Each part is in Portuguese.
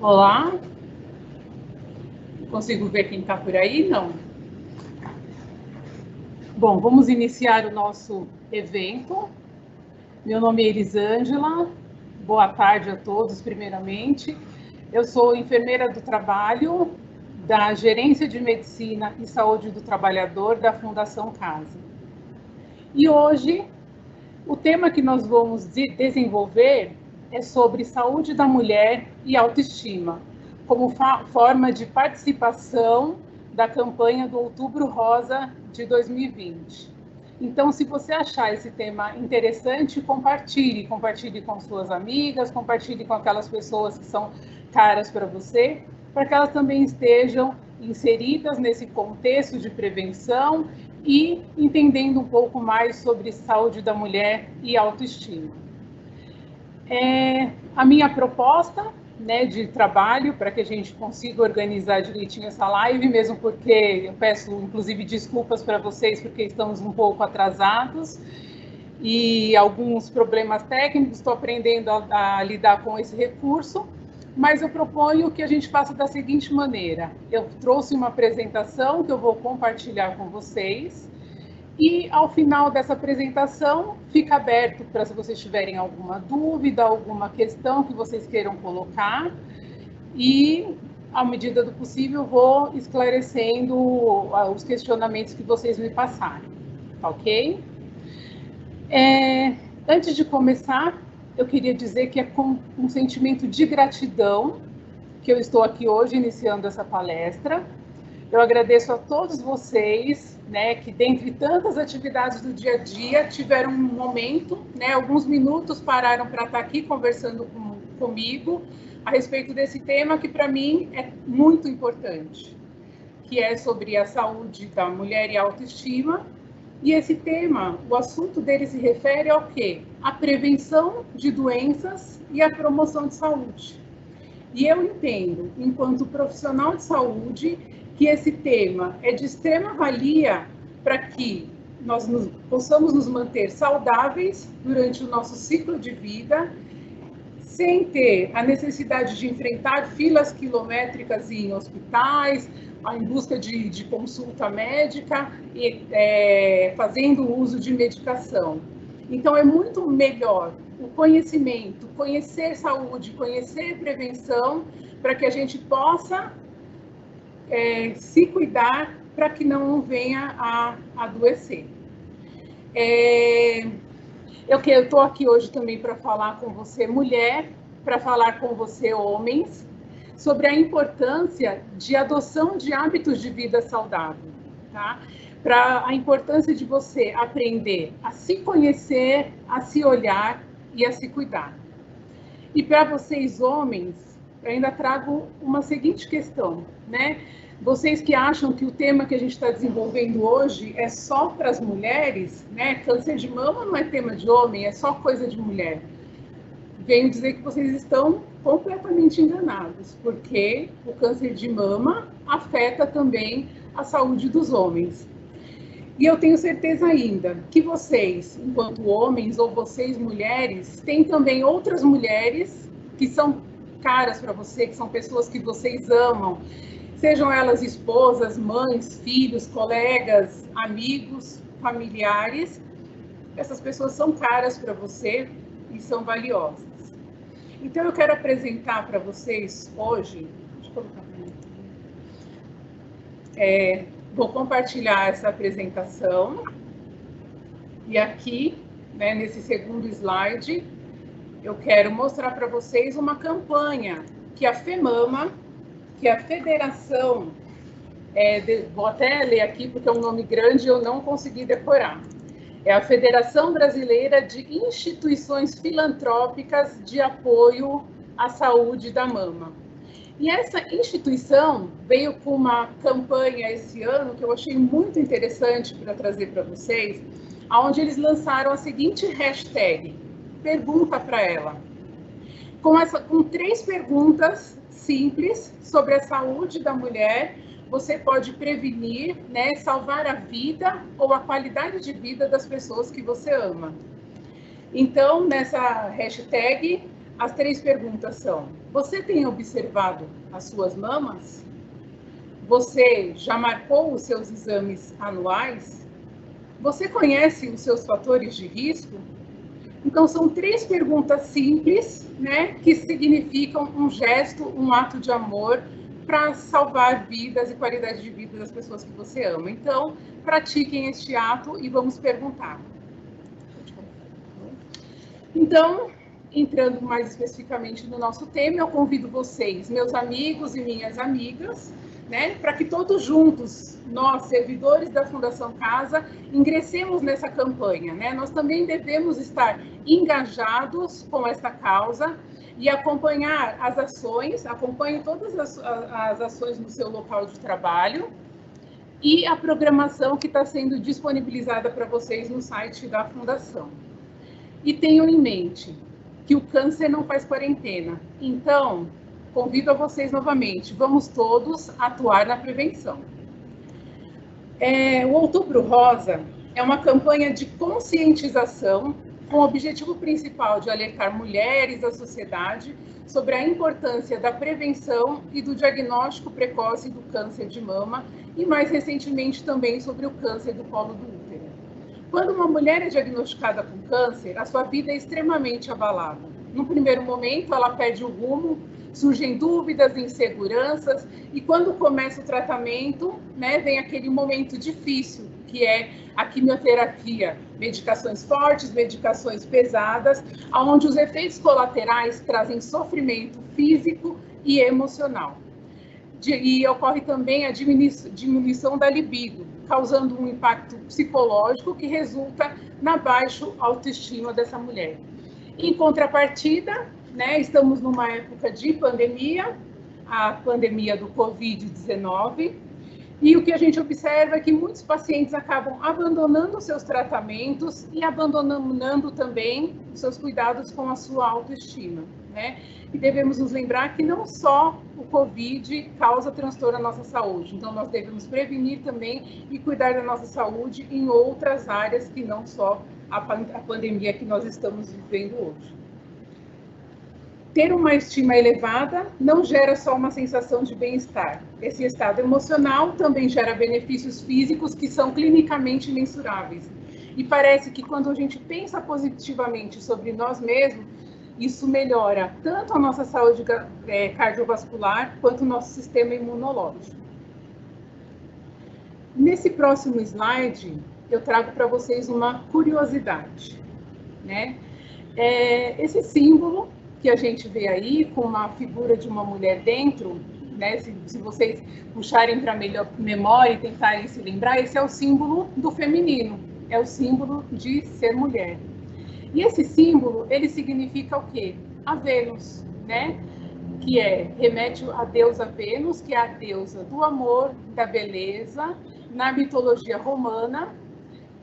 Olá, consigo ver quem está por aí? Não. Bom, vamos iniciar o nosso evento. Meu nome é Elisângela, boa tarde a todos, primeiramente. Eu sou enfermeira do trabalho da Gerência de Medicina e Saúde do Trabalhador da Fundação Casa. E hoje, o tema que nós vamos desenvolver é sobre saúde da mulher e autoestima, como forma de participação da campanha do Outubro Rosa de 2020. Então, se você achar esse tema interessante, compartilhe com suas amigas, compartilhe com aquelas pessoas que são caras para você, para que elas também estejam inseridas nesse contexto de prevenção e entendendo um pouco mais sobre saúde da mulher e autoestima. A minha proposta, de trabalho, para que a gente consiga organizar direitinho essa live, mesmo porque eu peço, inclusive, desculpas para vocês, porque estamos um pouco atrasados e alguns problemas técnicos, estou aprendendo a lidar com esse recurso, mas eu proponho que a gente faça da seguinte maneira. Eu trouxe uma apresentação que eu vou compartilhar com vocês, e ao final dessa apresentação fica aberto para se vocês tiverem alguma dúvida, alguma questão que vocês queiram colocar, e à medida do possível vou esclarecendo os questionamentos que vocês me passarem, tá ok? Antes de começar, eu queria dizer que é com um sentimento de gratidão que eu estou aqui hoje iniciando essa palestra. Eu agradeço a todos vocês, que dentre tantas atividades do dia a dia, tiveram um momento, alguns minutos pararam para estar aqui conversando comigo a respeito desse tema que para mim é muito importante, que é sobre a saúde da mulher e a autoestima. E esse tema, o assunto dele se refere ao quê? A prevenção de doenças e a promoção de saúde. E eu entendo, enquanto profissional de saúde, que esse tema é de extrema valia para que nós possamos nos manter saudáveis durante o nosso ciclo de vida, sem ter a necessidade de enfrentar filas quilométricas em hospitais, em busca de consulta médica e fazendo uso de medicação. Então, é muito melhor o conhecimento, conhecer saúde, conhecer prevenção, para que a gente possa se cuidar para que não venha a adoecer. Eu estou aqui hoje também para falar com você, mulher, para falar com você, homens, sobre a importância de adoção de hábitos de vida saudável, tá? Para a importância de você aprender a se conhecer, a se olhar e a se cuidar. E para vocês, homens, eu ainda trago uma seguinte questão, Vocês que acham que o tema que a gente está desenvolvendo hoje é só para as mulheres, Câncer de mama não é tema de homem, é só coisa de mulher. Venho dizer que vocês estão completamente enganados, porque o câncer de mama afeta também a saúde dos homens. E eu tenho certeza ainda que vocês, enquanto homens, ou vocês mulheres, têm também outras mulheres que são caras para você, que são pessoas que vocês amam, sejam elas esposas, mães, filhos, colegas, amigos, familiares. Essas pessoas são caras para você e são valiosas. Então, eu quero apresentar para vocês hoje, deixa eu colocar vou compartilhar essa apresentação, e aqui, nesse segundo slide, eu quero mostrar para vocês uma campanha que a FEMAMA, que é a Federação, vou até ler aqui porque é um nome grande e eu não consegui decorar, é a Federação Brasileira de Instituições Filantrópicas de Apoio à Saúde da Mama. E essa instituição veio com uma campanha esse ano que eu achei muito interessante para trazer para vocês, onde eles lançaram a seguinte hashtag, pergunta para ela, com 3 perguntas simples sobre a saúde da mulher. Você pode prevenir, salvar a vida ou a qualidade de vida das pessoas que você ama. Então, nessa hashtag, As 3 perguntas são: você tem observado as suas mamas? Você já marcou os seus exames anuais? Você conhece os seus fatores de risco? Então, são 3 perguntas simples, né, que significam um gesto, um ato de amor para salvar vidas e qualidade de vida das pessoas que você ama. Então, pratiquem este ato e vamos perguntar. Então, entrando mais especificamente no nosso tema, eu convido vocês, meus amigos e minhas amigas, né, para que todos juntos, nós, servidores da Fundação Casa, ingressemos nessa campanha, né? Nós também devemos estar engajados com essa causa e acompanhar as ações, acompanhe todas as ações no seu local de trabalho e a programação que está sendo disponibilizada para vocês no site da Fundação. E tenham em mente que o câncer não faz quarentena. Então, convido a vocês novamente, vamos todos atuar na prevenção. O Outubro Rosa é uma campanha de conscientização com o objetivo principal de alertar mulheres da sociedade sobre a importância da prevenção e do diagnóstico precoce do câncer de mama e, mais recentemente, também sobre o câncer do colo do útero. Quando uma mulher é diagnosticada com câncer, a sua vida é extremamente abalada. No primeiro momento, ela perde o rumo, surgem dúvidas, inseguranças, e quando começa o tratamento, né, vem aquele momento difícil, que é a quimioterapia, medicações fortes, medicações pesadas, onde os efeitos colaterais trazem sofrimento físico e emocional. E ocorre também a diminuição da libido, causando um impacto psicológico que resulta na baixa autoestima dessa mulher. Em contrapartida, né, estamos numa época de pandemia, a pandemia do Covid-19, e o que a gente observa é que muitos pacientes acabam abandonando seus tratamentos e abandonando também os seus cuidados com a sua autoestima, né? E devemos nos lembrar que não só o Covid causa transtorno à nossa saúde, então nós devemos prevenir também e cuidar da nossa saúde em outras áreas que não só a pandemia que nós estamos vivendo hoje. Ter uma estima elevada não gera só uma sensação de bem-estar. Esse estado emocional também gera benefícios físicos que são clinicamente mensuráveis. E parece que quando a gente pensa positivamente sobre nós mesmos, isso melhora tanto a nossa saúde cardiovascular quanto o nosso sistema imunológico. Nesse próximo slide, eu trago para vocês uma curiosidade, né? Esse símbolo que a gente vê aí, com uma figura de uma mulher dentro, né? Se vocês puxarem para a melhor memória e tentarem se lembrar, esse é o símbolo do feminino, é o símbolo de ser mulher. E esse símbolo, ele significa o quê? A Vênus, né? Que remete à deusa Vênus, que é a deusa do amor, da beleza, na mitologia romana,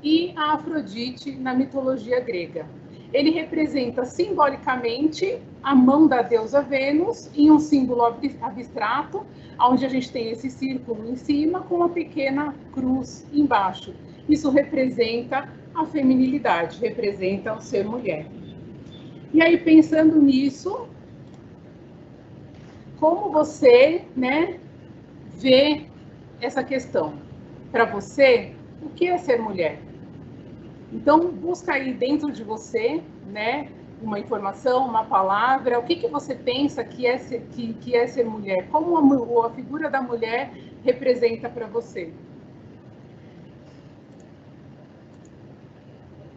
e a Afrodite na mitologia grega. Ele representa simbolicamente a mão da deusa Vênus em um símbolo abstrato, onde a gente tem esse círculo em cima com uma pequena cruz embaixo. Isso representa a feminilidade, representa o ser mulher. E aí, pensando nisso, como você, né, vê essa questão? Para você, o que é ser mulher? Então, busca aí dentro de você, né, uma informação, uma palavra, o que você pensa que é ser mulher? Como a figura da mulher representa para você?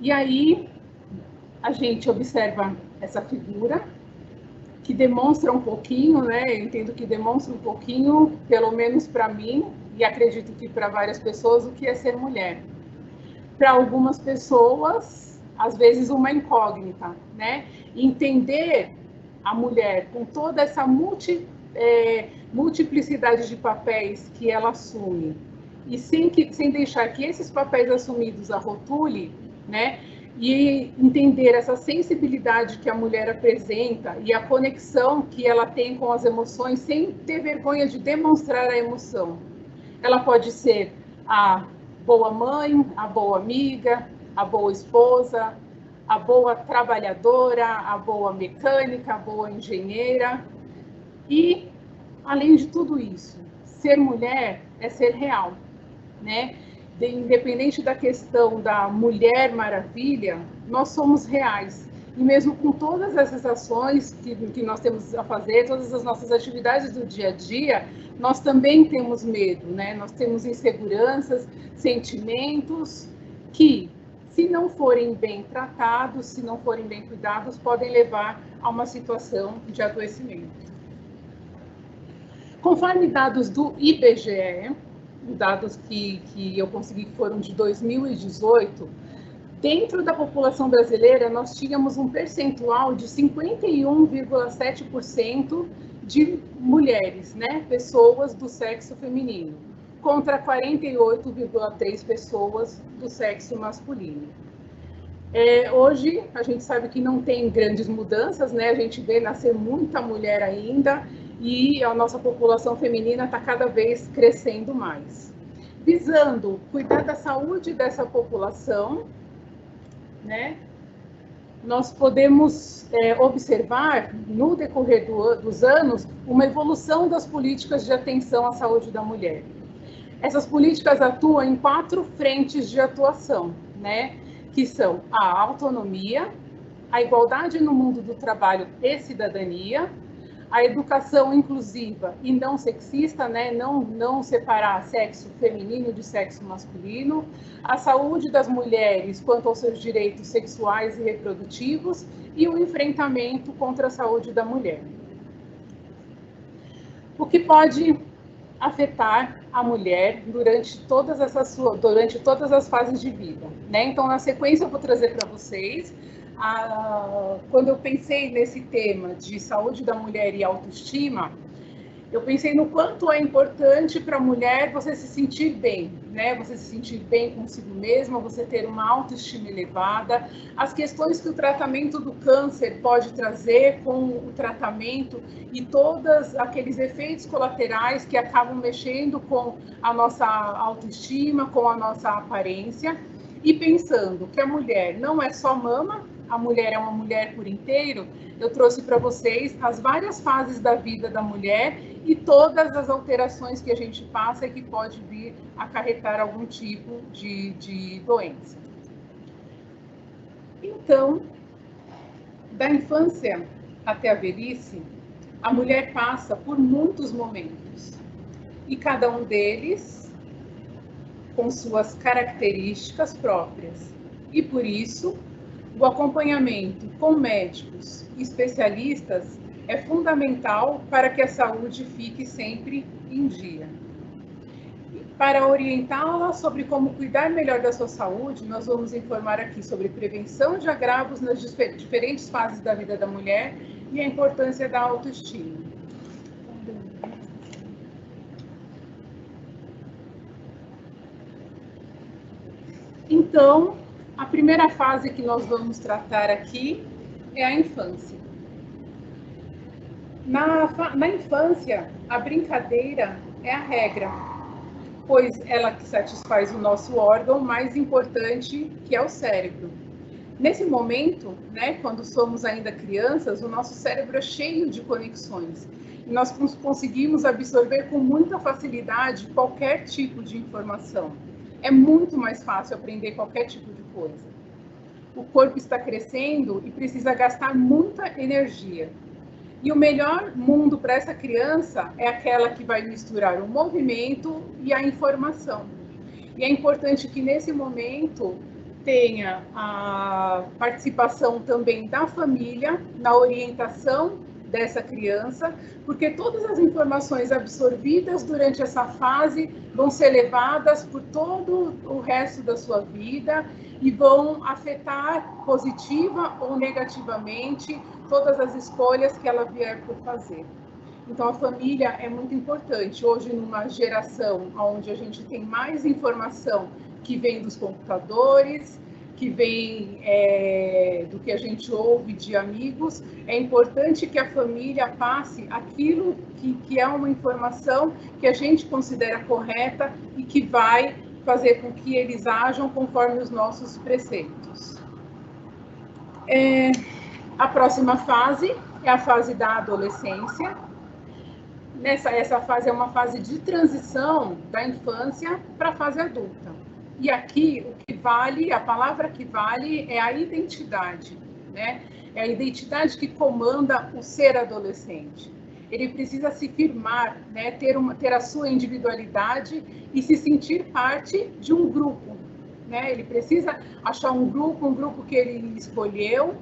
E aí, a gente observa essa figura, que demonstra um pouquinho, né, eu entendo que demonstra um pouquinho, pelo menos para mim, e acredito que para várias pessoas, o que é ser mulher. Para algumas pessoas, às vezes uma incógnita, né? Entender a mulher com toda essa multiplicidade de papéis que ela assume e sem deixar que esses papéis assumidos a rotule, né? E entender essa sensibilidade que a mulher apresenta e a conexão que ela tem com as emoções sem ter vergonha de demonstrar a emoção. Ela pode ser a boa mãe, a boa amiga, a boa esposa, a boa trabalhadora, a boa mecânica, a boa engenheira. E, além de tudo isso, ser mulher é ser real, né? Independente da questão da Mulher Maravilha, nós somos reais. E mesmo com todas essas ações que nós temos a fazer, todas as nossas atividades do dia a dia, nós também temos medo, né? Nós temos inseguranças, sentimentos que, se não forem bem tratados, se não forem bem cuidados, podem levar a uma situação de adoecimento. Conforme dados do IBGE, dados que eu consegui que foram de 2018, dentro da população brasileira nós tínhamos um percentual de 51,7% de mulheres, né, pessoas do sexo feminino, contra 48,3% pessoas do sexo masculino. Hoje a gente sabe que não tem grandes mudanças, né? A gente vê nascer muita mulher ainda, e a nossa população feminina está cada vez crescendo mais. Visando cuidar da saúde dessa população, né, nós podemos observar, no decorrer dos anos, uma evolução das políticas de atenção à saúde da mulher. Essas políticas atuam em 4 frentes de atuação, né, que são a autonomia, a igualdade no mundo do trabalho e cidadania, a educação inclusiva e não sexista, né? Não separar sexo feminino de sexo masculino, a saúde das mulheres quanto aos seus direitos sexuais e reprodutivos e o enfrentamento contra a saúde da mulher. O que pode afetar a mulher durante todas as fases de vida, né? Então, na sequência, eu vou trazer para vocês quando eu pensei nesse tema de saúde da mulher e autoestima, eu pensei no quanto é importante para a mulher você se sentir bem, né? Você se sentir bem consigo mesma, você ter uma autoestima elevada, as questões que o tratamento do câncer pode trazer com o tratamento e todos aqueles efeitos colaterais que acabam mexendo com a nossa autoestima, com a nossa aparência, e pensando que a mulher não é só mama, a mulher é uma mulher por inteiro, eu trouxe para vocês as várias fases da vida da mulher e todas as alterações que a gente passa e que pode vir acarretar algum tipo de doença. Então, da infância até a velhice, a mulher passa por muitos momentos, e cada um deles com suas características próprias. E por isso, o acompanhamento com médicos e especialistas é fundamental para que a saúde fique sempre em dia. E para orientá-la sobre como cuidar melhor da sua saúde, nós vamos informar aqui sobre prevenção de agravos nas diferentes fases da vida da mulher e a importância da autoestima. Então, a primeira fase que nós vamos tratar aqui é a infância. Na infância, a brincadeira é a regra, pois ela que satisfaz o nosso órgão mais importante, que é o cérebro. Nesse momento, né, quando somos ainda crianças, o nosso cérebro é cheio de conexões e nós conseguimos absorver com muita facilidade qualquer tipo de informação. É muito mais fácil aprender qualquer tipo de coisa. O corpo está crescendo e precisa gastar muita energia. E o melhor mundo para essa criança é aquela que vai misturar o movimento e a informação. E é importante que nesse momento tenha a participação também da família na orientação dessa criança, porque todas as informações absorvidas durante essa fase vão ser levadas por todo o resto da sua vida e vão afetar positiva ou negativamente todas as escolhas que ela vier por fazer. Então, a família é muito importante. Hoje, numa geração onde a gente tem mais informação que vem dos computadores, que vem do que a gente ouve de amigos, é importante que a família passe aquilo que é uma informação que a gente considera correta e que vai fazer com que eles ajam conforme os nossos preceitos. A próxima fase é a fase da adolescência. Essa fase é uma fase de transição da infância para a fase adulta. E aqui o que vale, a palavra que vale é a identidade, né? É a identidade que comanda o ser adolescente. Ele precisa se firmar, né? ter a sua individualidade e se sentir parte de um grupo, né? Ele precisa achar um grupo que ele escolheu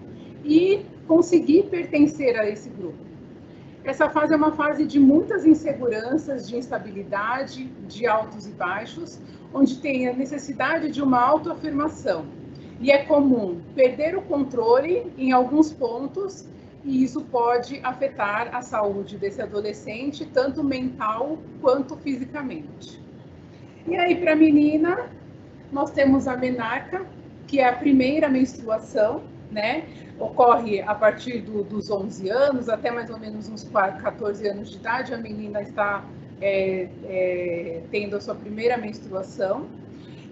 e conseguir pertencer a esse grupo. Essa fase é uma fase de muitas inseguranças, de instabilidade, de altos e baixos, onde tem a necessidade de uma autoafirmação. E é comum perder o controle em alguns pontos, e isso pode afetar a saúde desse adolescente, tanto mental quanto fisicamente. E aí, para a menina, nós temos a menarca, que é a primeira menstruação, né? Ocorre a partir dos 11 anos, até mais ou menos uns 14 anos de idade, a menina está tendo a sua primeira menstruação.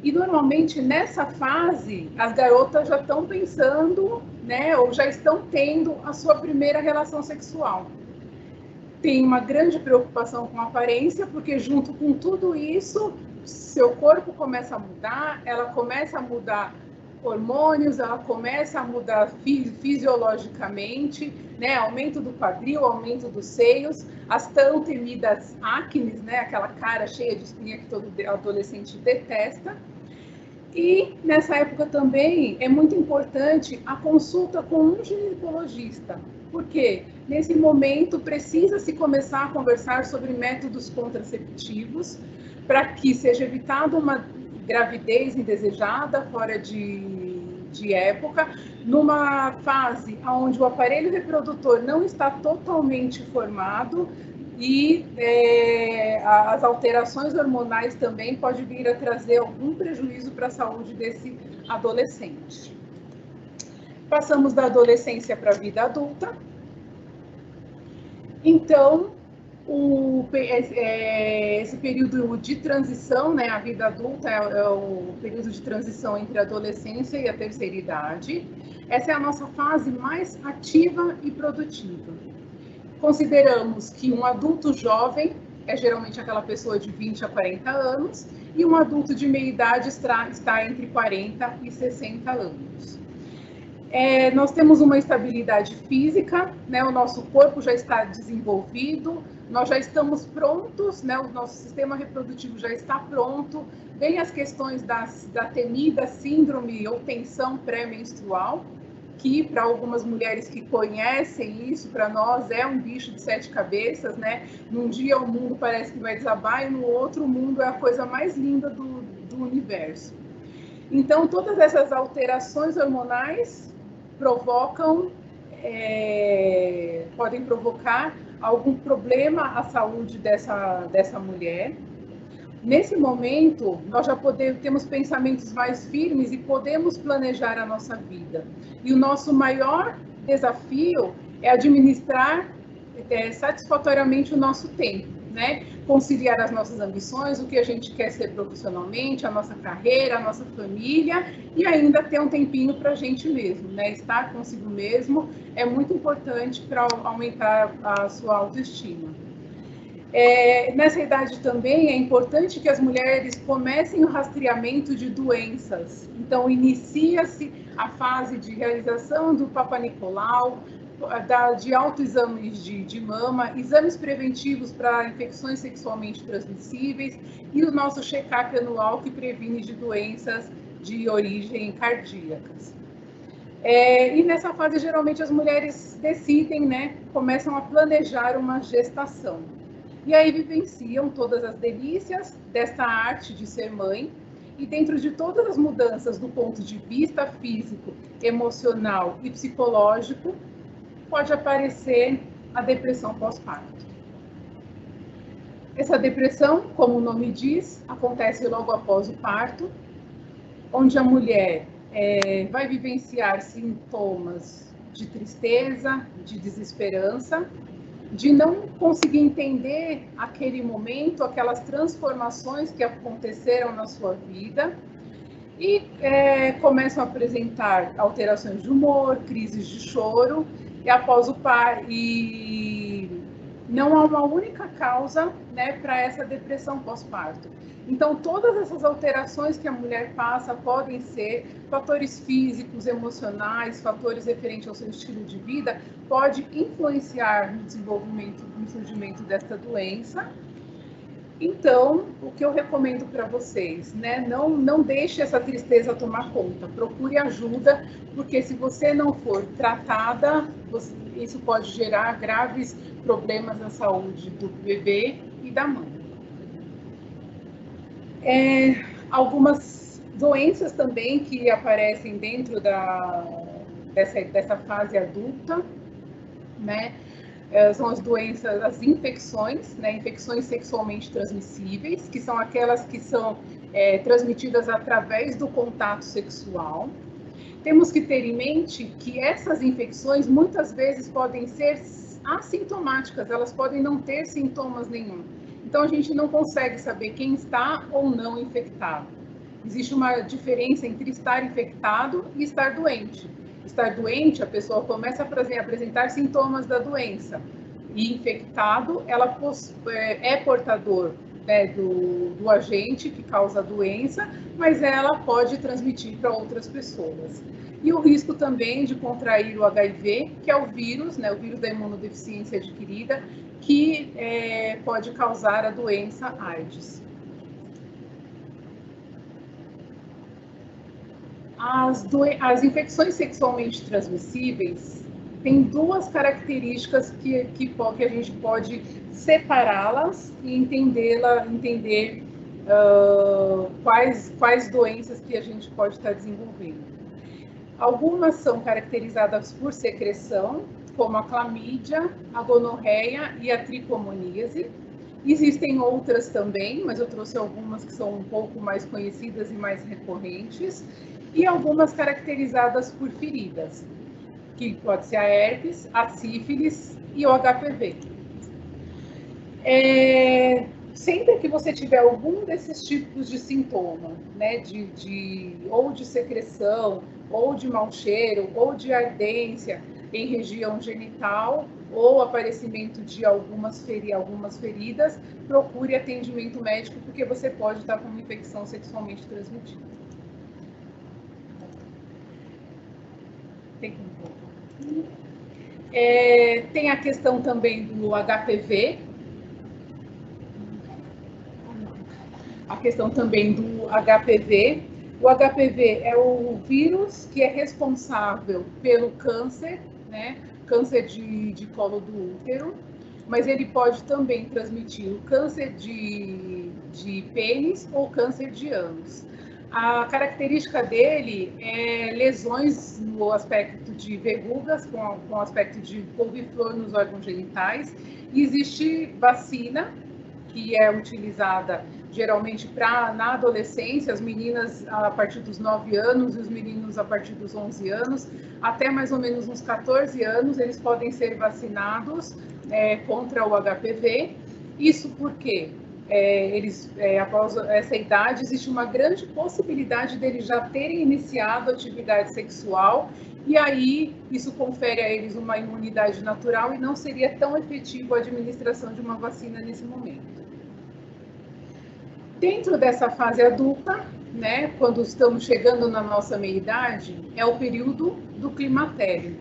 E normalmente nessa fase, as garotas já estão pensando, né, ou já estão tendo a sua primeira relação sexual. Tem uma grande preocupação com a aparência, porque junto com tudo isso, seu corpo começa a mudar, ela começa a mudar hormônios, ela começa a mudar fisiologicamente, né? Aumento do quadril, aumento dos seios, as tão temidas acnes, né? Aquela cara cheia de espinha que todo adolescente detesta. E nessa época também é muito importante a consulta com um ginecologista, porque nesse momento precisa se começar a conversar sobre métodos contraceptivos para que seja evitada uma gravidez indesejada, fora de época, numa fase onde o aparelho reprodutor não está totalmente formado e as alterações hormonais também podem vir a trazer algum prejuízo para a saúde desse adolescente. Passamos da adolescência para a vida adulta. Então, esse período de transição, né, a vida adulta é o período de transição entre a adolescência e a terceira idade. Essa é a nossa fase mais ativa e produtiva. Consideramos que um adulto jovem é geralmente aquela pessoa de 20 a 40 anos e um adulto de meia idade está entre 40 e 60 anos. Nós temos uma estabilidade física, né? O nosso corpo já está desenvolvido, nós já estamos prontos, né? O nosso sistema reprodutivo já está pronto. Vem as questões da temida síndrome ou tensão pré-menstrual, que para algumas mulheres que conhecem isso, para nós é um bicho de 7 cabeças, né? Num dia o mundo parece que vai desabar e no outro o mundo é a coisa mais linda do universo. Então, todas essas alterações hormonais podem provocar algum problema à saúde dessa mulher. Nesse momento, nós já temos pensamentos mais firmes e podemos planejar a nossa vida. E o nosso maior desafio é administrar satisfatoriamente o nosso tempo, né? Conciliar as nossas ambições, o que a gente quer ser profissionalmente, a nossa carreira, a nossa família, e ainda ter um tempinho para a gente mesmo, né? Estar consigo mesmo é muito importante para aumentar a sua autoestima. Nessa idade também é importante que as mulheres comecem o rastreamento de doenças. Então, inicia-se a fase de realização do Papa Nicolau, de autoexames de mama, exames preventivos para infecções sexualmente transmissíveis e o nosso check-up anual que previne de doenças de origem cardíacas. E nessa fase, geralmente, as mulheres decidem, né, começam a planejar uma gestação. E aí vivenciam todas as delícias desta arte de ser mãe, e dentro de todas as mudanças do ponto de vista físico, emocional e psicológico, pode aparecer a depressão pós-parto. Essa depressão, como o nome diz, acontece logo após o parto, onde a mulher vai vivenciar sintomas de tristeza, de desesperança, de não conseguir entender aquele momento, aquelas transformações que aconteceram na sua vida, e começam a apresentar alterações de humor, crises de choro, e após o parto, e não há uma única causa, né, para essa depressão pós-parto. Então, todas essas alterações que a mulher passa podem ser fatores físicos, emocionais, fatores referentes ao seu estilo de vida, pode influenciar no desenvolvimento, no surgimento desta doença. Então, o que eu recomendo para vocês, né? Não deixe essa tristeza tomar conta. Procure ajuda, porque se você não for tratada, isso pode gerar graves problemas na saúde do bebê e da mãe. Algumas doenças também que aparecem dentro dessa fase adulta, né? São as doenças, as infecções, né? Infecções sexualmente transmissíveis, que são aquelas que são transmitidas através do contato sexual. Temos que ter em mente que essas infecções muitas vezes podem ser assintomáticas, elas podem não ter sintomas nenhum. Então, a gente não consegue saber quem está ou não infectado. Existe uma diferença entre estar infectado e estar doente. Estar doente, a pessoa começa a apresentar sintomas da doença. E infectado, ela é portador, né, do agente que causa a doença, mas ela pode transmitir para outras pessoas. E o risco também de contrair o HIV, que é o vírus, né, o vírus da imunodeficiência adquirida, que pode causar a doença AIDS. As infecções sexualmente transmissíveis têm duas características que a gente pode separá-las e entender quais doenças que a gente pode estar desenvolvendo. Algumas são caracterizadas por secreção, como a clamídia, a gonorreia e a tricomoníase. Existem outras também, mas eu trouxe algumas que são um pouco mais conhecidas e mais recorrentes, e algumas caracterizadas por feridas, que pode ser a herpes, a sífilis e o HPV. Sempre que você tiver algum desses tipos de sintoma, né, ou de secreção, ou de mau cheiro, ou de ardência em região genital, ou aparecimento de algumas feridas, procure atendimento médico, porque você pode estar com uma infecção sexualmente transmitida. Tem a questão também do HPV, O HPV é o vírus que é responsável pelo câncer, né? Câncer de colo do útero, mas ele pode também transmitir o câncer de pênis ou câncer de ânus. A característica dele é lesões no aspecto de verrugas, com o aspecto de couve-flor nos órgãos genitais. E existe vacina que é utilizada geralmente na adolescência, as meninas a partir dos 9 anos e os meninos a partir dos 11 anos, até mais ou menos uns 14 anos, eles podem ser vacinados contra o HPV. Isso porque após essa idade, existe uma grande possibilidade deles já terem iniciado atividade sexual, e aí isso confere a eles uma imunidade natural e não seria tão efetivo a administração de uma vacina nesse momento. Dentro dessa fase adulta, né, quando estamos chegando na nossa meia-idade, é o período do climatério.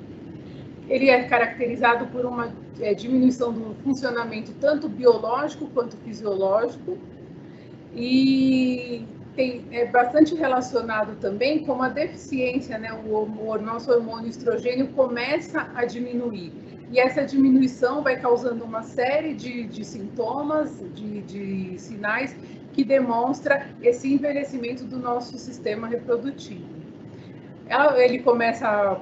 Ele é caracterizado por uma diminuição do funcionamento tanto biológico quanto fisiológico, e é bastante relacionado também com a deficiência, né? O nosso hormônio estrogênio começa a diminuir, e essa diminuição vai causando uma série de sintomas, de sinais que demonstra esse envelhecimento do nosso sistema reprodutivo. Ele começa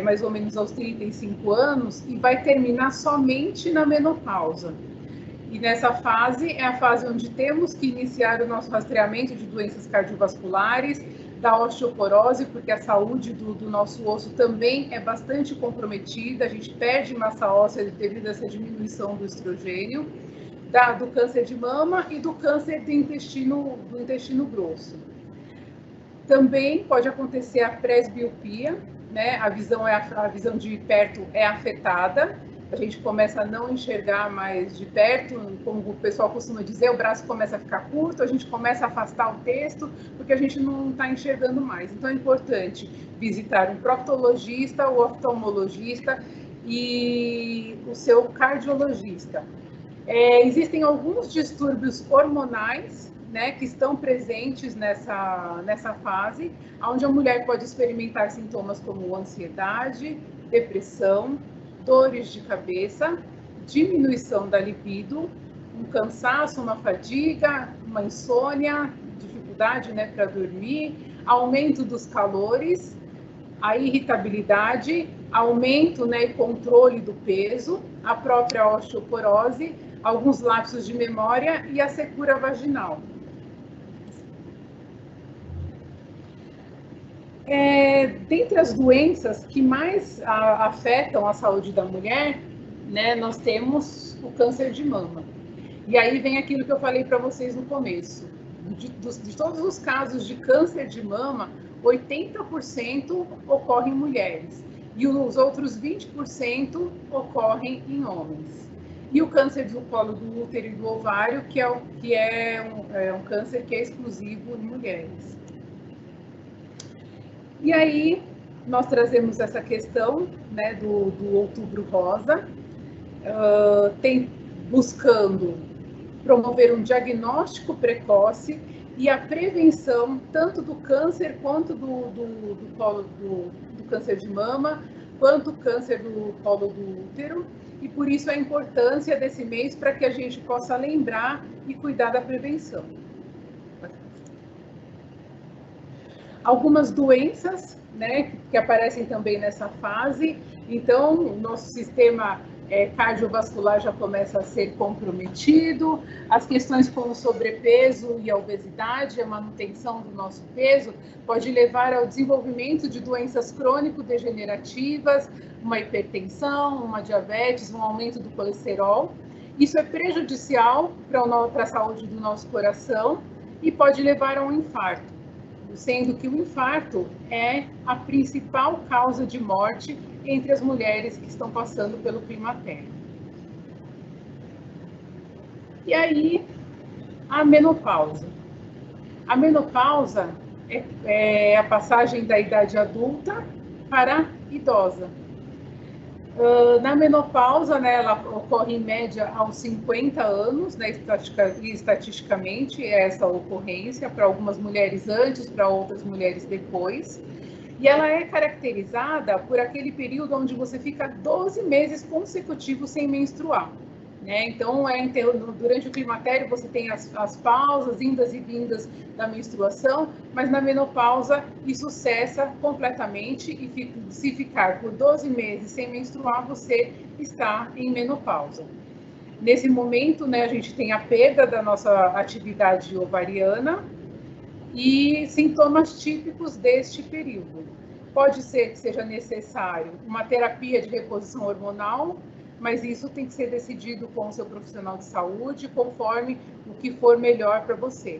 mais ou menos aos 35 anos e vai terminar somente na menopausa. E nessa fase é a fase onde temos que iniciar o nosso rastreamento de doenças cardiovasculares, da osteoporose, porque a saúde do nosso osso também é bastante comprometida, a gente perde massa óssea devido a essa diminuição do estrogênio, do câncer de mama e do câncer do intestino grosso. Também pode acontecer a presbiopia, né? A visão de perto é afetada, a gente começa a não enxergar mais de perto, como o pessoal costuma dizer, o braço começa a ficar curto, a gente começa a afastar o texto, porque a gente não está enxergando mais. Então é importante visitar um proctologista, o oftalmologista e o seu cardiologista. Existem alguns distúrbios hormonais, né, que estão presentes nessa fase, onde a mulher pode experimentar sintomas como ansiedade, depressão, dores de cabeça, diminuição da libido, um cansaço, uma fadiga, uma insônia, dificuldade, né, para dormir, aumento dos calores, a irritabilidade, aumento, né, e controle do peso, a própria osteoporose, alguns lapsos de memória e a secura vaginal. Dentre as doenças que mais afetam a saúde da mulher, né, nós temos o câncer de mama. E aí vem aquilo que eu falei para vocês no começo. De todos os casos de câncer de mama, 80% ocorrem em mulheres e os outros 20% ocorrem em homens. E o câncer do colo do útero e do ovário, que é um câncer que é exclusivo em mulheres. E aí, nós trazemos essa questão, né, do Outubro Rosa, buscando promover um diagnóstico precoce e a prevenção tanto do câncer quanto do colo do câncer de mama, quanto o câncer do colo do útero, e por isso a importância desse mês para que a gente possa lembrar e cuidar da prevenção. Algumas doenças, né, que aparecem também nessa fase, então o nosso sistema cardiovascular já começa a ser comprometido, as questões como sobrepeso e a obesidade, a manutenção do nosso peso, pode levar ao desenvolvimento de doenças crônico-degenerativas, uma hipertensão, uma diabetes, um aumento do colesterol. Isso é prejudicial para a saúde do nosso coração e pode levar a um infarto, sendo que o infarto é a principal causa de morte entre as mulheres que estão passando pelo climatério. E aí, a menopausa. A menopausa é a passagem da idade adulta para a idosa. Na menopausa, né, ela ocorre em média aos 50 anos, né, estatisticamente é essa ocorrência, para algumas mulheres antes, para outras mulheres depois. E ela é caracterizada por aquele período onde você fica 12 meses consecutivos sem menstruar, né? Então, durante o climatério você tem as pausas, indas e vindas da menstruação, mas na menopausa isso cessa completamente e se ficar por 12 meses sem menstruar, você está em menopausa. Nesse momento, né, a gente tem a perda da nossa atividade ovariana e sintomas típicos deste período. Pode ser que seja necessário uma terapia de reposição hormonal, mas isso tem que ser decidido com o seu profissional de saúde, conforme o que for melhor para você.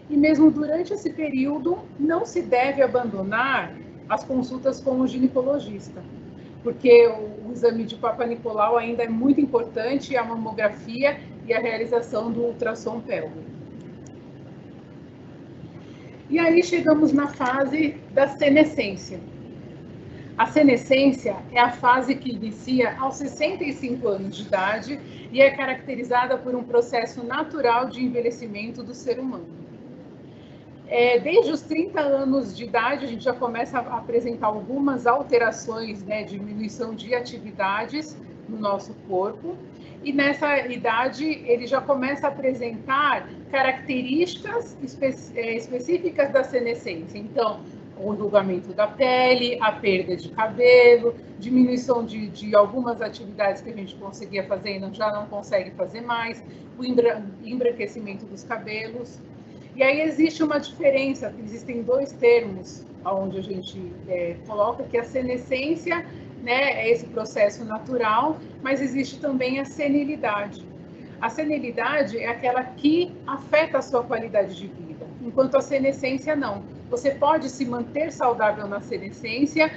E mesmo durante esse período, não se deve abandonar as consultas com o ginecologista, porque o exame de Papa Nicolau ainda é muito importante, a mamografia e a realização do ultrassom pélvico. E aí chegamos na fase da senescência. A senescência é a fase que inicia aos 65 anos de idade e é caracterizada por um processo natural de envelhecimento do ser humano. Desde os 30 anos de idade, a gente já começa a apresentar algumas alterações, né, diminuição de atividades no nosso corpo, e nessa idade ele já começa a apresentar características específicas da senescência. Então, o enrugamento da pele, a perda de cabelo, diminuição de algumas atividades que a gente conseguia fazer e já não consegue fazer mais, o embranquecimento dos cabelos. E aí existe uma diferença, existem dois termos onde a gente coloca que a senescência, né, é esse processo natural, mas existe também a senilidade. A senilidade é aquela que afeta a sua qualidade de vida, enquanto a senescência não. Você pode se manter saudável na senescência,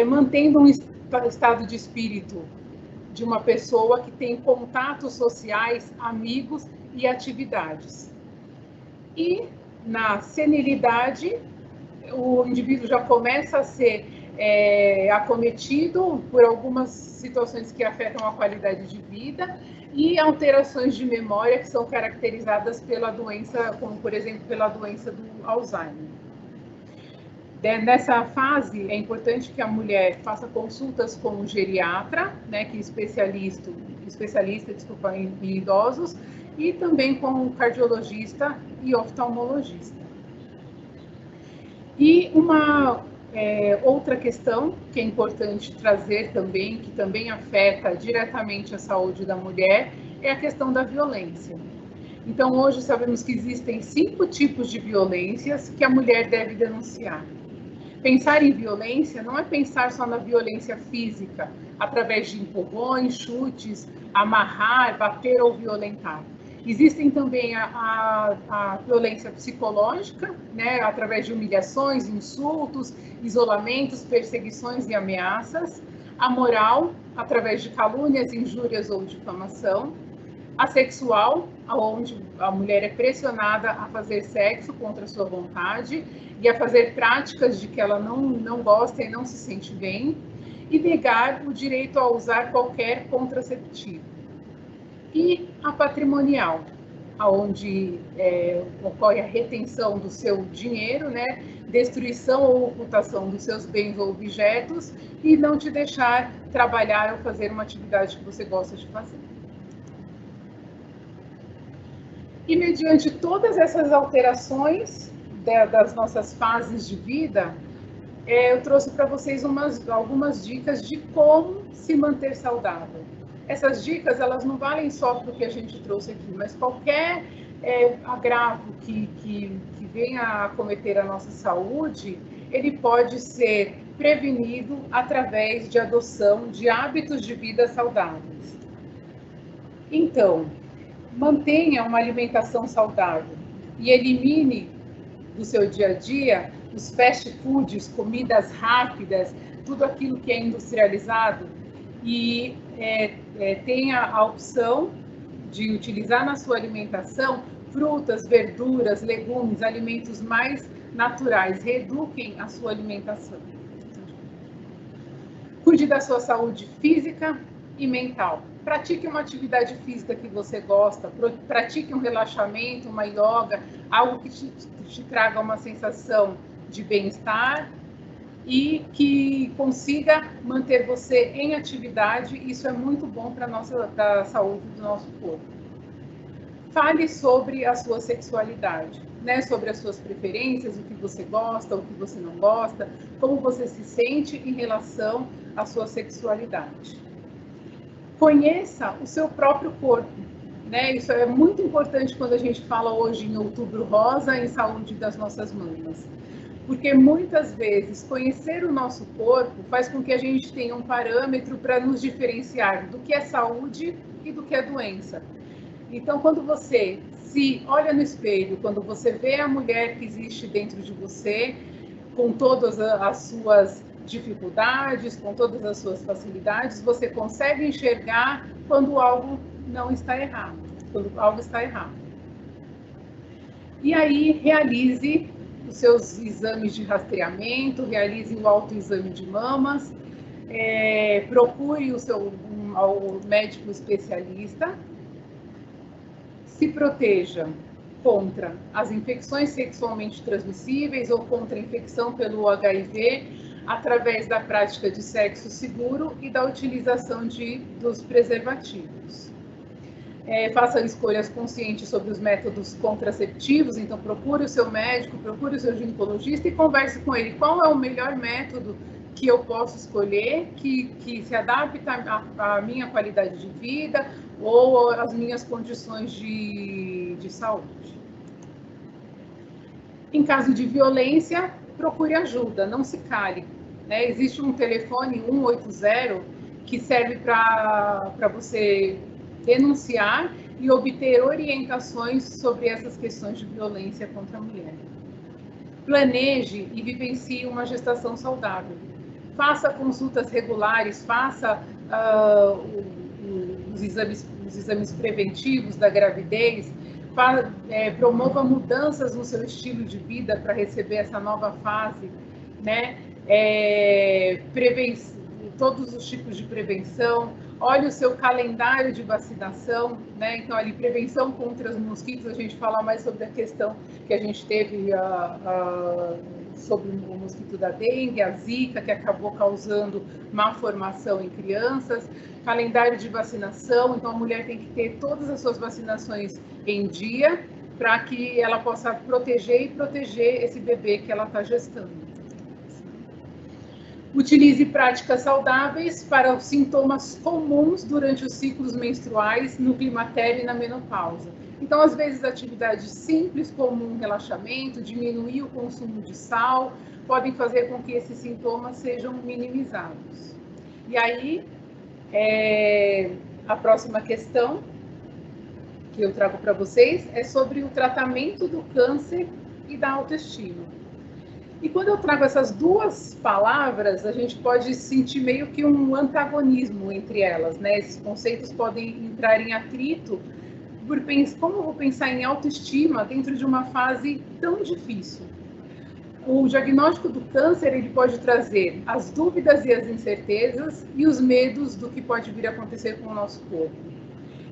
mantendo um estado de espírito de uma pessoa que tem contatos sociais, amigos e atividades. E na senilidade, o indivíduo já começa a ser acometido por algumas situações que afetam a qualidade de vida e alterações de memória que são caracterizadas pela doença, como por exemplo pela doença do Alzheimer. Nessa fase, é importante que a mulher faça consultas com um geriatra, né, que é especialista em idosos, e também com um cardiologista e oftalmologista. E uma outra questão que é importante trazer também, que também afeta diretamente a saúde da mulher, é a questão da violência. Então, hoje sabemos que existem 5 tipos de violências que a mulher deve denunciar. Pensar em violência não é pensar só na violência física, através de empurrões, chutes, amarrar, bater ou violentar. Existem também a violência psicológica, né, através de humilhações, insultos, isolamentos, perseguições e ameaças. A moral, através de calúnias, injúrias ou difamação. A sexual, onde a mulher é pressionada a fazer sexo contra a sua vontade e a fazer práticas de que ela não gosta e não se sente bem. E negar o direito a usar qualquer contraceptivo. E a patrimonial, onde ocorre a retenção do seu dinheiro, né, destruição ou ocultação dos seus bens ou objetos e não te deixar trabalhar ou fazer uma atividade que você gosta de fazer. E mediante todas essas alterações das nossas fases de vida, eu trouxe para vocês algumas dicas de como se manter saudável. Essas dicas, elas não valem só para o que a gente trouxe aqui, mas qualquer agravo que venha a acometer a nossa saúde, ele pode ser prevenido através de adoção de hábitos de vida saudáveis. Então, mantenha uma alimentação saudável e elimine do seu dia a dia os fast foods, comidas rápidas, tudo aquilo que é industrializado e tenha a opção de utilizar na sua alimentação frutas, verduras, legumes, alimentos mais naturais. Reeduquem a sua alimentação. Cuide da sua saúde física e mental. Pratique uma atividade física que você gosta, pratique um relaxamento, uma yoga, algo que te traga uma sensação de bem-estar e que consiga manter você em atividade. Isso é muito bom para a saúde do nosso corpo. Fale sobre a sua sexualidade, né? Sobre as suas preferências, o que você gosta, o que você não gosta, como você se sente em relação à sua sexualidade. Conheça o seu próprio corpo, né? Isso é muito importante quando a gente fala hoje em Outubro Rosa, em saúde das nossas mamas. Porque muitas vezes conhecer o nosso corpo faz com que a gente tenha um parâmetro para nos diferenciar do que é saúde e do que é doença. Então, quando você se olha no espelho, quando você vê a mulher que existe dentro de você, com todas as suas dificuldades, com todas as suas facilidades, você consegue enxergar quando algo não está errado, quando algo está errado. E aí, realize os seus exames de rastreamento, realize o autoexame de mamas, procure o médico especialista, se proteja contra as infecções sexualmente transmissíveis ou contra a infecção pelo HIV através da prática de sexo seguro e da utilização dos preservativos. Faça escolhas conscientes sobre os métodos contraceptivos, então procure o seu médico, procure o seu ginecologista e converse com ele qual é o melhor método que eu posso escolher, que se adapta à minha qualidade de vida ou às minhas condições de saúde. Em caso de violência, procure ajuda, não se cale, né? Existe um telefone 180 que serve para você denunciar e obter orientações sobre essas questões de violência contra a mulher. planeje e vivencie uma gestação saudável. Faça consultas regulares, faça os exames preventivos da gravidez, promova mudanças no seu estilo de vida para receber essa nova fase, né? Todos os tipos de prevenção, olhe o seu calendário de vacinação, né? Então, ali, prevenção contra os mosquitos, a gente fala mais sobre a questão que a gente teve sobre o mosquito da dengue, a zika, que acabou causando má formação em crianças, calendário de vacinação, então a mulher tem que ter todas as suas vacinações em dia, para que ela possa proteger esse bebê que ela está gestando. Utilize práticas saudáveis para os sintomas comuns durante os ciclos menstruais, no climatério e na menopausa. Então, às vezes, atividades simples, como um relaxamento, diminuir o consumo de sal, podem fazer com que esses sintomas sejam minimizados. E aí, a próxima questão que eu trago para vocês é sobre o tratamento do câncer e da autoestima. E quando eu trago essas duas palavras, a gente pode sentir meio que um antagonismo entre elas, né? Esses conceitos podem entrar em atrito, como eu vou pensar em autoestima dentro de uma fase tão difícil? O diagnóstico do câncer, ele pode trazer as dúvidas e as incertezas e os medos do que pode vir a acontecer com o nosso corpo.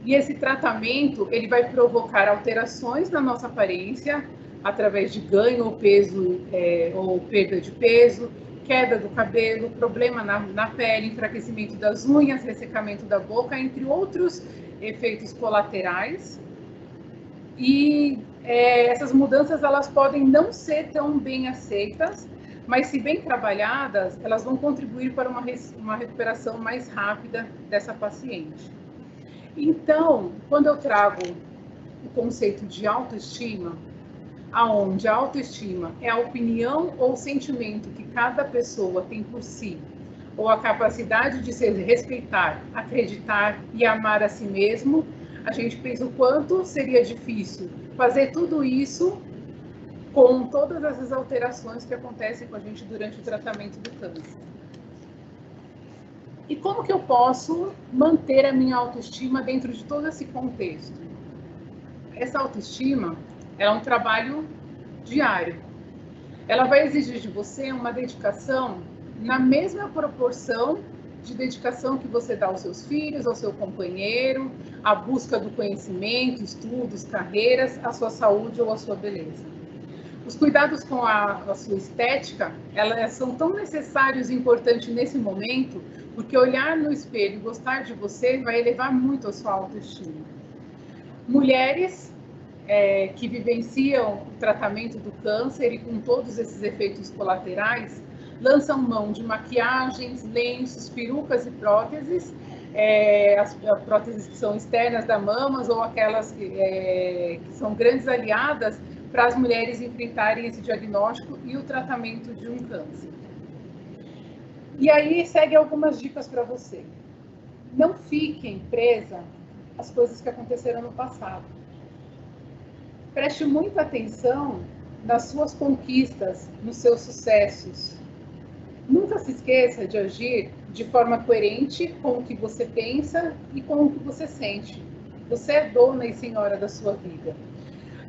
E esse tratamento, ele vai provocar alterações na nossa aparência, através de ganho ou peso, ou perda de peso, queda do cabelo, problema na pele, enfraquecimento das unhas, ressecamento da boca, entre outros efeitos colaterais. E essas mudanças, elas podem não ser tão bem aceitas, mas se bem trabalhadas, elas vão contribuir para uma recuperação mais rápida dessa paciente. Então, quando eu trago o conceito de autoestima, aonde a autoestima é a opinião ou sentimento que cada pessoa tem por si, ou a capacidade de se respeitar, acreditar e amar a si mesmo, a gente pensa o quanto seria difícil fazer tudo isso com todas essas alterações que acontecem com a gente durante o tratamento do câncer. E como que eu posso manter a minha autoestima dentro de todo esse contexto? Essa autoestima é um trabalho diário. Ela vai exigir de você uma dedicação na mesma proporção de dedicação que você dá aos seus filhos, ao seu companheiro, à busca do conhecimento, estudos, carreiras, à sua saúde ou à sua beleza. Os cuidados com a sua estética, elas são tão necessários e importantes nesse momento, porque olhar no espelho e gostar de você vai elevar muito a sua autoestima. Mulheres que vivenciam o tratamento do câncer e com todos esses efeitos colaterais, lançam mão de maquiagens, lenços, perucas e próteses, as próteses que são externas da mama ou aquelas que são grandes aliadas para as mulheres enfrentarem esse diagnóstico e o tratamento de um câncer. E aí segue algumas dicas para você. Não fiquem presa às coisas que aconteceram no passado. Preste muita atenção nas suas conquistas, nos seus sucessos. Nunca se esqueça de agir de forma coerente com o que você pensa e com o que você sente. Você é dona e senhora da sua vida.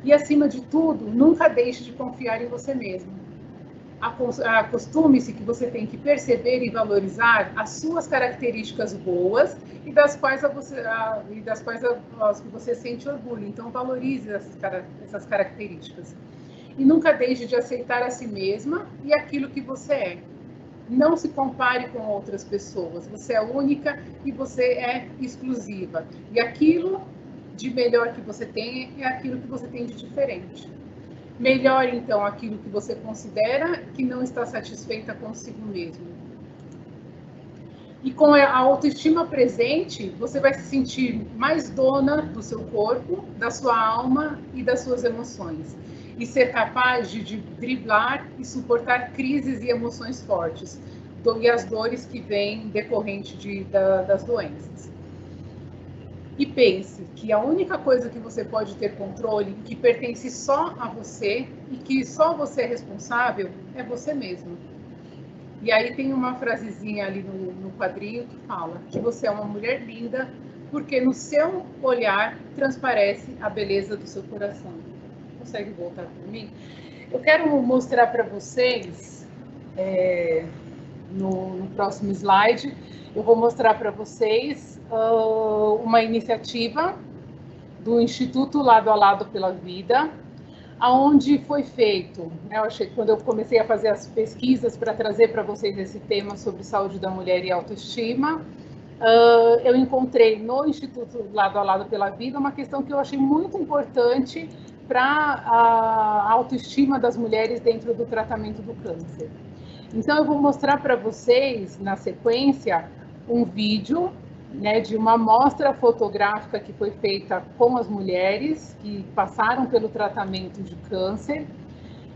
E, acima de tudo, nunca deixe de confiar em você mesmo. Acostume-se que você tem que perceber e valorizar as suas características boas e das quais que você sente orgulho. Então, valorize essas características. E nunca deixe de aceitar a si mesma e aquilo que você é. Não se compare com outras pessoas. Você é única e você é exclusiva. E aquilo de melhor que você tem é aquilo que você tem de diferente. Melhore, então, aquilo que você considera que não está satisfeita consigo mesmo. E com a autoestima presente, você vai se sentir mais dona do seu corpo, da sua alma e das suas emoções. E ser capaz de driblar e suportar crises e emoções fortes, e as dores que vêm decorrente das doenças. e pense que a única coisa que você pode ter controle, que pertence só a você e que só você é responsável, é você mesmo. E aí tem uma frasezinha ali no quadrinho que fala que você é uma mulher linda porque no seu olhar transparece a beleza do seu coração. Consegue voltar para mim? Eu quero mostrar para vocês, no próximo slide, eu vou mostrar para vocês uma iniciativa do Instituto Lado a Lado pela Vida, aonde foi feito, né, eu achei, quando eu comecei a fazer as pesquisas para trazer para vocês esse tema sobre saúde da mulher e autoestima, eu encontrei no Instituto Lado a Lado pela Vida uma questão que eu achei muito importante para a autoestima das mulheres dentro do tratamento do câncer. Então, eu vou mostrar para vocês, na sequência, um vídeo, né, de uma amostra fotográfica que foi feita com as mulheres que passaram pelo tratamento de câncer,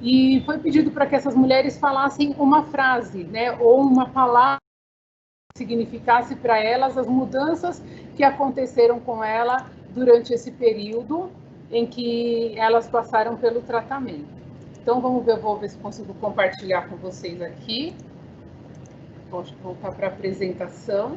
e foi pedido para que essas mulheres falassem uma frase, né, ou uma palavra que significasse para elas as mudanças que aconteceram com ela durante esse período em que elas passaram pelo tratamento. Então, vamos ver, eu vou ver se consigo compartilhar com vocês aqui. Vou voltar para a apresentação.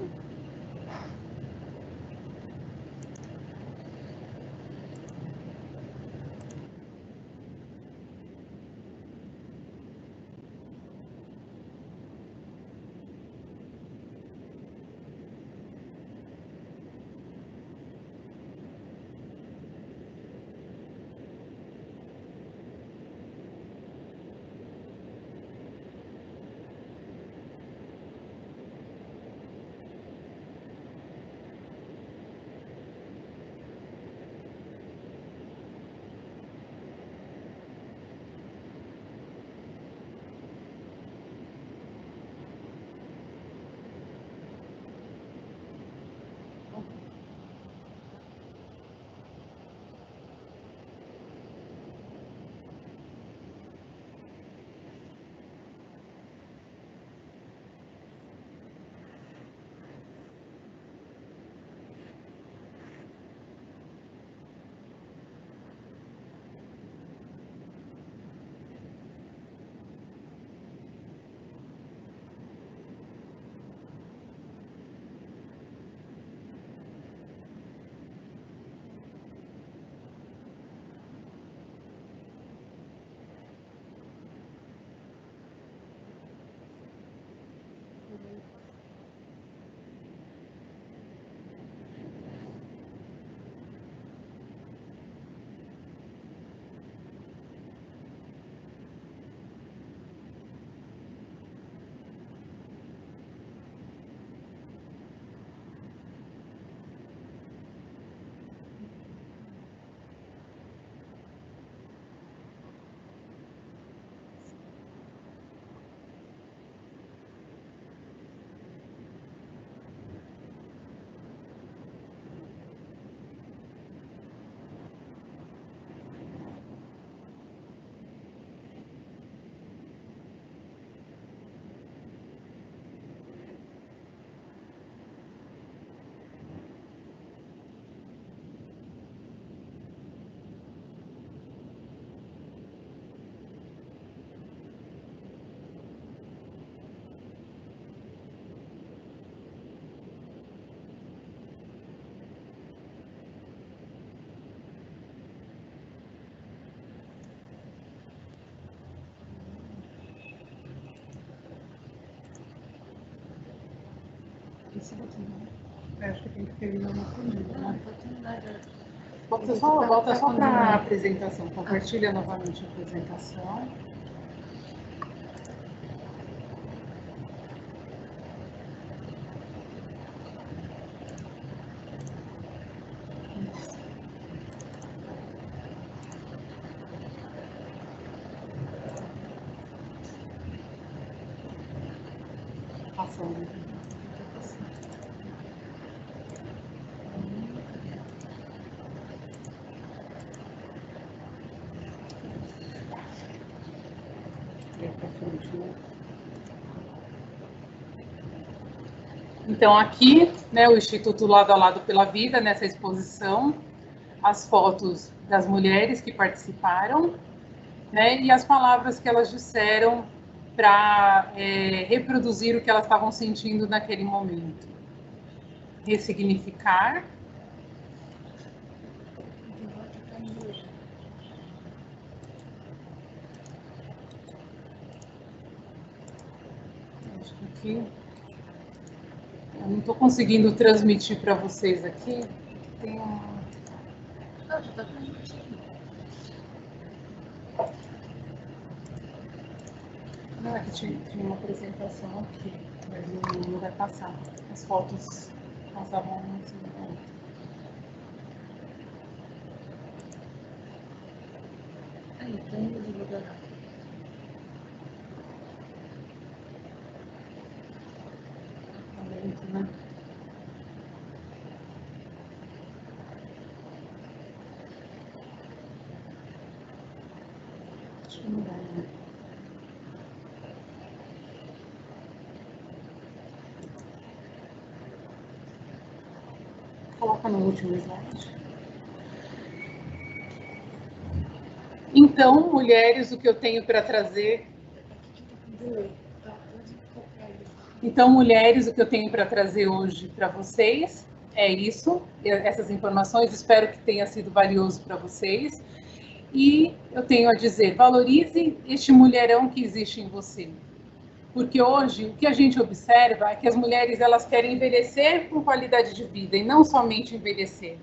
Esse daqui, né? Acho que tem que terminar uma comida, né? Volta só para a apresentação. Compartilha novamente a apresentação. Passando. Para frente, né? Então, aqui, né, o Instituto Lado a Lado pela Vida, nessa exposição, as fotos das mulheres que participaram, né, e as palavras que elas disseram para reproduzir o que elas estavam sentindo naquele momento. Ressignificar. Acho que aqui eu não estou conseguindo transmitir para vocês aqui. Tem uma... Não, é que tinha uma apresentação aqui, mas não vai passar. As fotos passavam assim. Aí, tá indo devagar. Tá lento, né? Acho que não dá, né? Coloca no último slide. Então, mulheres, o que eu tenho para trazer... Então, mulheres, o que eu tenho para trazer hoje para vocês é isso, essas informações, espero que tenha sido valioso para vocês. E eu tenho a dizer, valorize este mulherão que existe em você. Porque hoje, o que a gente observa é que as mulheres elas querem envelhecer com qualidade de vida e não somente envelhecer.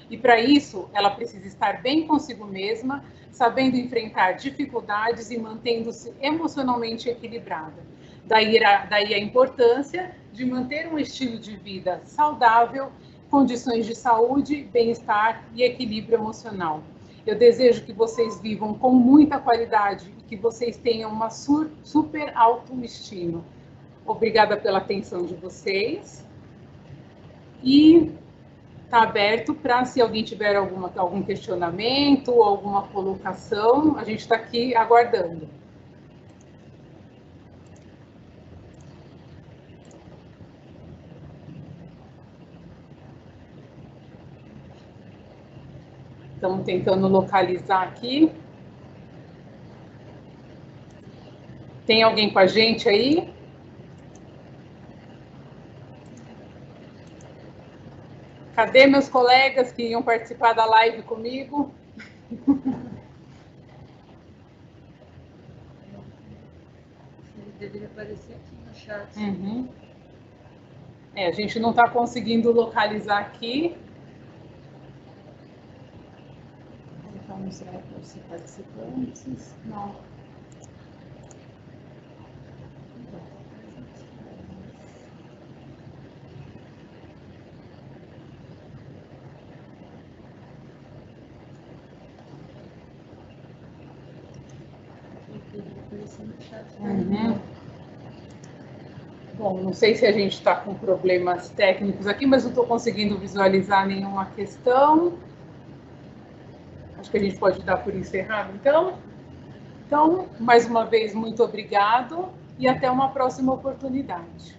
E para isso, ela precisa estar bem consigo mesma, sabendo enfrentar dificuldades e mantendo-se emocionalmente equilibrada. Daí a importância de manter um estilo de vida saudável, condições de saúde, bem-estar e equilíbrio emocional. Eu desejo que vocês vivam com muita qualidade e que vocês tenham uma super autoestima. Obrigada pela atenção de vocês. E está aberto para, se alguém tiver algum questionamento, alguma colocação, a gente está aqui aguardando. Estamos tentando localizar aqui. Tem alguém com a gente aí? Cadê meus colegas que iam participar da live comigo? Ele deveria aparecer aqui no chat. Uhum. A gente não está conseguindo localizar aqui. Vamos ver os participantes. Não. Uhum. Bom, não sei se a gente está com problemas técnicos aqui, mas não estou conseguindo visualizar nenhuma questão. Acho que a gente pode dar por encerrado, então. Então, mais uma vez, muito obrigado e até uma próxima oportunidade.